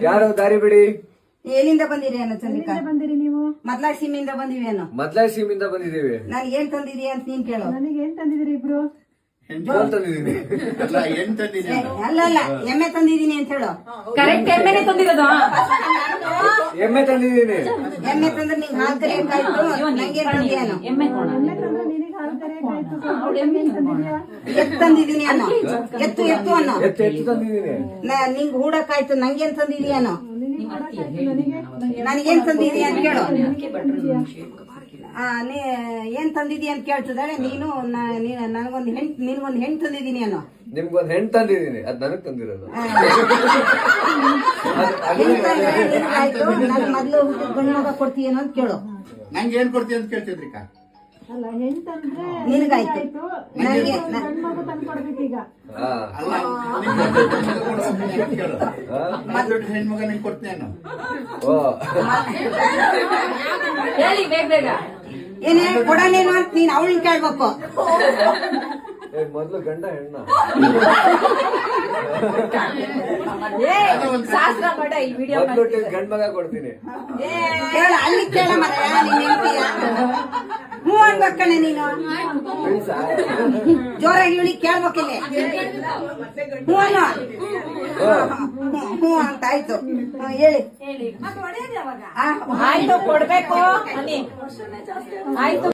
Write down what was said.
ಯಾರು ದಾರಿ ಬಿಡಿ. ಎಲ್ಲಿಂದ ಬಂದಿರಿ ಅನ್ನೋ ಚಂದ್ರಿಕಾ? ಬಂದಿರಿ ನೀವು? ಮದ್ಲಾಳ್ ಸೀಮೆಯಿಂದ ಬಂದಿವಿ ಅನ್ನೋ. ಮದ್ಲಾಯ್ ಸೀಮಿಂದ ಬಂದಿದ್ದೀವಿ. ನನಗೆ ಏನ್ ತಂದಿರಿ ಅಂತ ನೀನ್ ಕೇಳು. ನನಗೆ ಏನ್ ತಂದಿದಿರಿ ಇಬ್ರು? ತಂದಿದ್ದೀನಿ. ಅಲ್ಲ ಎಮ್ಮೆ ತಂದಿದೀನಿ ಅಂತ ಹೇಳು. ಕರೆಕ್ಟ್ ಎಮ್ಮೆನೆ ತಂದಿರೋದು. ಎಮ್ಮೆ ತಂದಿದ್ದೀನಿ. ಎಮ್ಮೆ ತಂದ್ರೆ ನಿಂಗೆ ಹಾಲು ಕರಿಯಕ್ಕಾಯ್ತು, ನಂಗೆ ತಂದಿಯಾನು. ಎಮ್ಮೆ ಎಮ್ಮೆ ತಂದ್ರೆ ನಿನಗೆ ಹಾಲು ಕರೆಯಕ್ಕಾಯ್ತು. ಎಮ್ಮೆ ಏನ್ ತಂದಿದ್ಯಾ? ಎತ್ತು ತಂದಿದೀನಿ ಅನ್ನೋ. ಎತ್ತು ಅನ್ನೋ. ಎತ್ತು ತಂದಿದ್ದೀನಿ. ನಿಂಗ್ ಹೂಡಕ್ಕಾಯ್ತು, ನಂಗೇನ್ ತಂದಿದೀಯಾನೋ? ನಿನಗೆ ಹಾಳಕ್ಕಾಯ್ತು, ನನಗೆ ನನಗೇನ್ ತಂದಿದೀಯ ಅಂತ ಕೇಳು. ತಂದಿದ್ಯಾ? ಏನ್ ತಂದಿದೀಯ ಅಂತ ಕೇಳ್ತಿದ್ದಾಳೆ. ನೀನು ನನಗೊಂದು ನಿನ್ಗೊಂದು ಹೆಣ್ಣು ತಂದಿದೀನಿ ಅನ್ನೋ. ನಿಮ್ಗೊಂದು ಹೆಣ್ಣು ತಂದಿದ್ದೀನಿ, ಅದ್ ನನಗ್ ತಂದಿರೋದು. ಆಯ್ತು, ನನ್ ಮೊದ್ಲು ಹುಟ್ಟಿದ ಗಂಡು ಮಗ ಕೊಡ್ತೀಯೇನೋ ಅಂತ ಕೇಳು. ನಂಗೆ ಏನ್ ಕೊಡ್ತೀಯ ಅಂತ ಕೇಳ್ತಿದ್ರಿಕ? ಅಲ್ಲ, ಹೆಣ್ಣು ತಂದ್ರೆ ನಿನಗಾಯ್ತು. ನನಗೆ ಗಂಡು ಮಗು ತಂದು ಕೊಡ್ಬೇಕೀಗ. ಅಲ್ಲ, ಹೆಣ್ಮಗ ನಿಂಗೆ ಕೊಡ್ತೇನು? ಓ ಹೇಳಿ ಬೇಗ ಬೇಗ. ಏನೇ ಕೊಡಲೇನು ಅಂತ ನೀನ್ ಅವಳನ್ನ ಕೇಳ್ಬೇಕು. ಮೊದ್ಲು ಗಂಡ ಹೆಣ್ಣ. ಶಾಸ್ತ್ರ ಮಾಡ ಈ ವಿಡಿಯೋ ಮೊದ್ಲು ಗಂಡ ಮಗ ಕೊಡ್ತೀನಿ. ಕೇಳ, ಅಲ್ಲಿ ಕೇಳ ಮರ. ನೀನ್ ಹೇಳ್ತೀಯ ಹ್ಞೂ ಅನ್ಬೇಕಣ್ಣ ನೀನು. ಜೋರಾಗಿ ಹೇಳಿ ಕೇಳ್ಬೇಕಿಲ್ಲ. ಹ್ಞೂ ಅನ್ನೋ. ಹ್ಞೂ ಅಂತ ಆಯ್ತು. ಹೇಳಿ. ಆಯ್ತು ಕೊಡ್ಬೇಕು ಅನ್ನಿ. ಆಯ್ತು